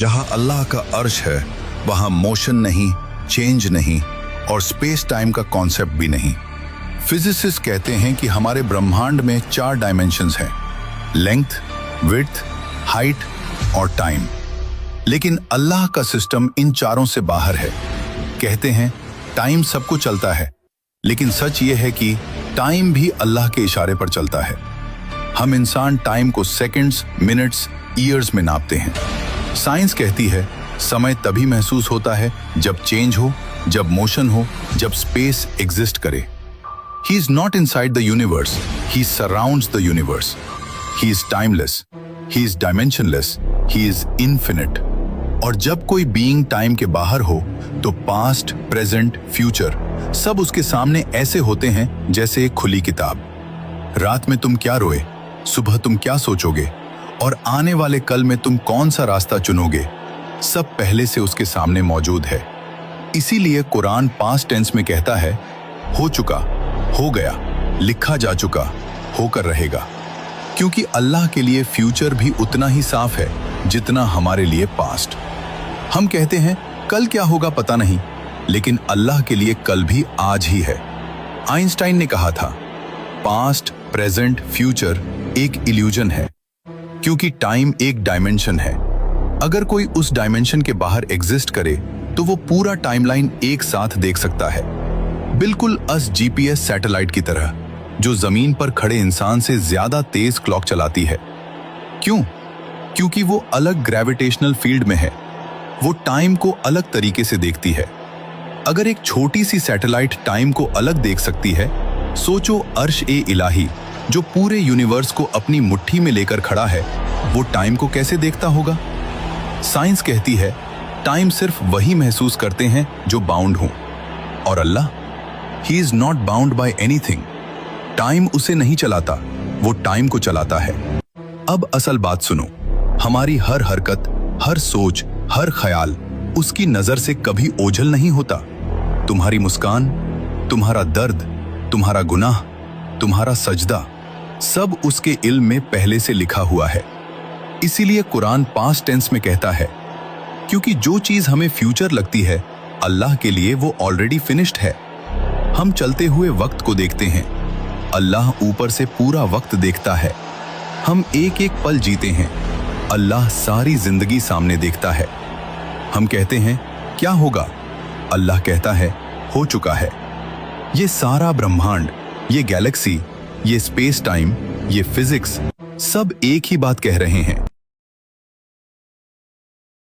जहां अल्लाह का अर्श है वहां मोशन नहीं, चेंज नहीं और स्पेस टाइम का कॉन्सेप्ट भी नहीं। फिजिसिस्ट कहते हैं कि हमारे ब्रह्मांड में 4 डायमेंशंस हैं, लेंथ, विड्थ, हाइट और टाइम। लेकिन अल्लाह का सिस्टम इन चारों से बाहर है। कहते हैं टाइम सबको चलता है, लेकिन सच ये है कि टाइम भी अल्लाह के इशारे पर चलता है। हम इंसान टाइम को सेकंड्स, मिनट्स, ईयर्स में नापते हैं। साइंस कहती है समय तभी महसूस होता है जब चेंज हो, जब मोशन हो, जब स्पेस एग्जिस्ट करे। He is not inside the universe, he surrounds the universe. He is timeless, he is dimensionless, he is infinite. और जब कोई बीइंग टाइम के बाहर हो तो पास्ट, प्रेजेंट, फ्यूचर सब उसके सामने ऐसे होते हैं जैसे एक खुली किताब। रात में तुम क्या रोए, सुबह तुम क्या सोचोगे और आने वाले कल में तुम कौन सा रास्ता चुनोगे, सब पहले से उसके सामने मौजूद है। इसीलिए कुरान पास्ट टेंस में कहता है हो चुका, हो गया, लिखा जा चुका, होकर रहेगा। क्योंकि अल्लाह के लिए फ्यूचर भी उतना ही साफ है जितना हमारे लिए पास्ट। हम कहते हैं कल क्या होगा पता नहीं, लेकिन अल्लाह के लिए कल भी आज ही है। आइंस्टाइन ने कहा था पास्ट, प्रेजेंट, फ्यूचर एक इल्यूजन है, क्योंकि टाइम एक डायमेंशन है। अगर कोई उस डायमेंशन के बाहर एग्जिस्ट करे तो वो पूरा टाइमलाइन एक साथ देख सकता है, बिल्कुल जीपीएस सैटेलाइट की तरह, जो जमीन पर खड़े इंसान से ज्यादा तेज क्लॉक चलाती है। क्यों? क्योंकि वो अलग ग्रेविटेशनल फील्ड में है, वो टाइम को अलग तरीके से देखती है। अगर एक छोटी सी सैटेलाइट टाइम को अलग देख सकती है, सोचो अर्श ए इलाही जो पूरे यूनिवर्स को अपनी मुट्ठी में लेकर खड़ा है, वो टाइम को कैसे देखता होगा? साइंस कहती है टाइम सिर्फ वही महसूस करते हैं जो बाउंड हों, और अल्लाह, he is not bound by anything. Time उसे नहीं चलाता, वो टाइम को चलाता है। अब असल बात सुनो, हमारी हर हरकत, हर सोच, हर ख्याल उसकी नजर से कभी ओझल नहीं होता। तुम्हारी मुस्कान, तुम्हारा दर्द, तुम्हारा गुनाह, तुम्हारा सजदा, सब उसके इल्म में पहले से लिखा हुआ है। इसीलिए कुरान पास्ट टेंस में कहता है क्योंकि जो चीज हमें फ्यूचर लगती है, अल्लाह के लिए वो ऑलरेडी फिनिश्ड है। हम चलते हुए वक्त को देखते हैं, अल्लाह ऊपर से पूरा वक्त देखता है। हम एक एक पल जीते हैं, अल्लाह सारी जिंदगी सामने देखता है। हम कहते हैं क्या होगा, अल्लाह कहता है हो चुका है। ये सारा ब्रह्मांड, ये गैलेक्सी, ये स्पेस टाइम, ये फिजिक्स सब एक ही बात कह रहे हैं,